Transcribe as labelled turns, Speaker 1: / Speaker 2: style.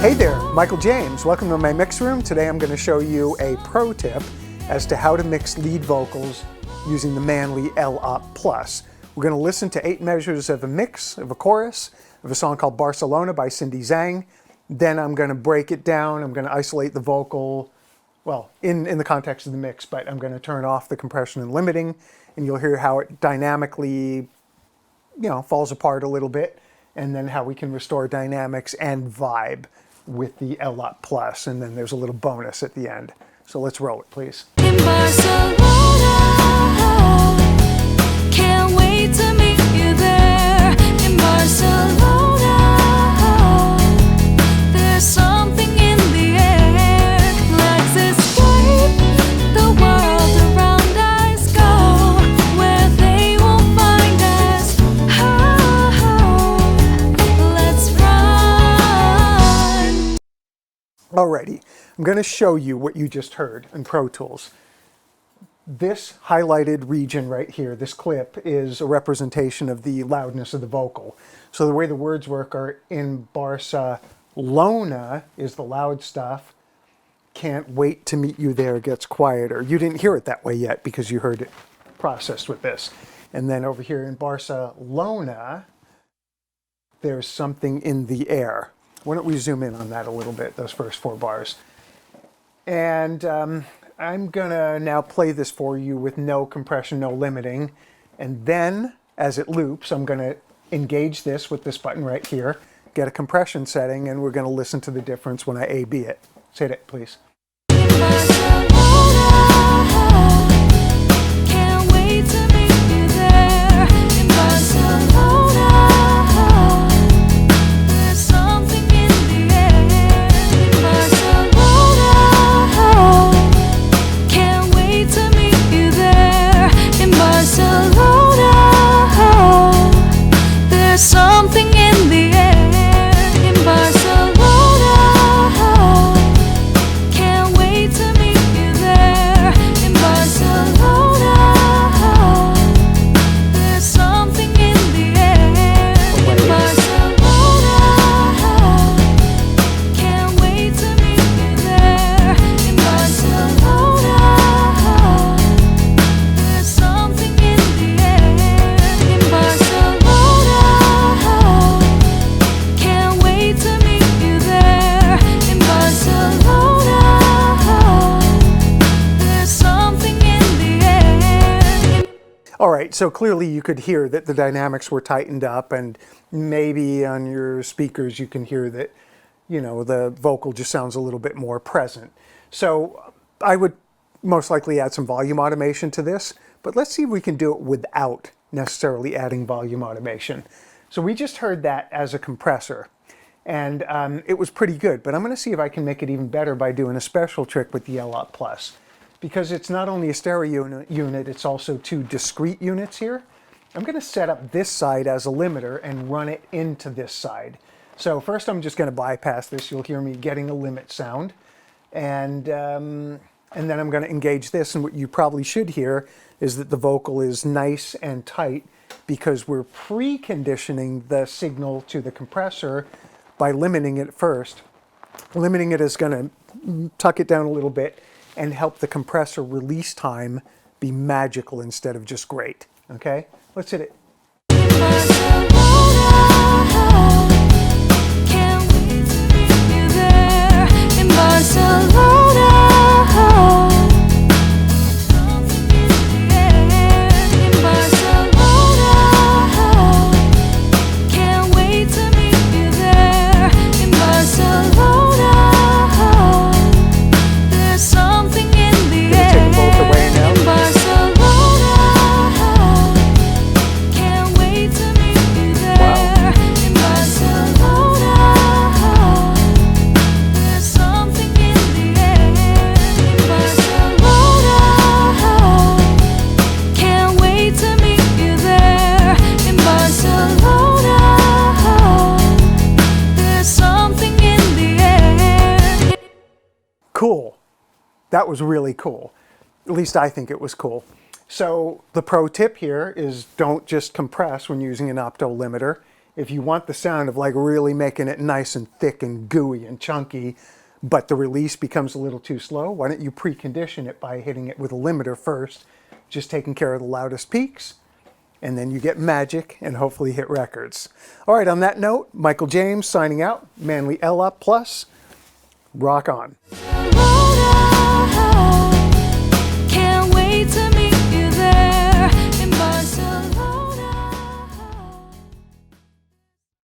Speaker 1: Hey there, Michael James. Welcome to my mix room. Today I'm going to show you a pro tip as to how to mix lead vocals using the Manley ELOP Plus. We're going to listen to 8 measures of a mix, of a chorus, of a song called Barcelona by Zhang. Then I'm going to break it down. I'm going to isolate the vocal, well, in the context of the mix, but I'm going to turn off the compression and limiting, and you'll hear how it dynamically, falls apart a little bit, and then how we can restore dynamics and vibe with the ELOP Plus, and then there's a little bonus at the end. So let's roll it, please.
Speaker 2: In Barcelona, can't wait to meet you there. In Barcelona, there's something in the air. Let's escape the world around us, go where they won't find us. Let's run.
Speaker 1: Alrighty, I'm going to show you what you just heard in Pro Tools. This highlighted region right here, this clip, is a representation of the loudness of the vocal. So the way the words work are in Barcelona is the loud stuff. Can't wait to meet you there gets quieter. You didn't hear it that way yet because you heard it processed with this. And then over here in Barcelona, there's something in the air. Why don't we zoom in on that a little bit, those first 4 bars. And I'm gonna now play this for you with no compression, no limiting. And then, as it loops, I'm gonna engage this with this button right here, get a compression setting, and we're gonna listen to the difference when I A-B it. Say it, please.
Speaker 2: Can't wait to meet you there. In Barcelona, there's something in the air. In Barcelona, can't wait to meet you there. In Barcelona, there's something in the air. In Barcelona, can't wait to meet you there. In Barcelona, there's something in the air. In Barcelona, can't wait to meet you there. In Barcelona, there's something in the air. In Barcelona, can't wait to meet you there. In Barcelona, there's something in the air.
Speaker 1: All right, so clearly you could hear that the dynamics were tightened up, and maybe on your speakers you can hear that, the vocal just sounds a little bit more present. So I would most likely add some volume automation to this, but let's see if we can do it without necessarily adding volume automation. So we just heard that as a compressor, and it was pretty good, but I'm going to see if I can make it even better by doing a special trick with the ELOP Plus. Because it's not only a stereo unit, it's also 2 discrete units here. I'm going to set up this side as a limiter and run it into this side. So first I'm just going to bypass this. You'll hear me getting a limit sound. And then I'm going to engage this, and what you probably should hear is that the vocal is nice and tight because we're preconditioning the signal to the compressor by limiting it first. Limiting it is going to tuck it down a little bit and help the compressor release time be magical instead of just great. Okay? Let's hit it.
Speaker 2: Can't wait to meet you there. In Barcelona, something in the air. In Barcelona, can't wait to meet you there. In Barcelona, there's something in the
Speaker 1: Gonna take them both
Speaker 2: air.
Speaker 1: away now.
Speaker 2: In Barcelona, can't wait to meet you there. In Barcelona, there's something in the air. In Barcelona, can't wait to meet you there. In Barcelona, there's something in the air.
Speaker 1: Cool. That was really cool. At least I think it was cool. So the pro tip here is don't just compress when using an opto limiter. If you want the sound of like really making it nice and thick and gooey and chunky, but the release becomes a little too slow, why don't you precondition it by hitting it with a limiter first, just taking care of the loudest peaks, and then you get magic and hopefully hit records. All right, on that note, Michael James signing out, Manley ELOP Plus, rock on.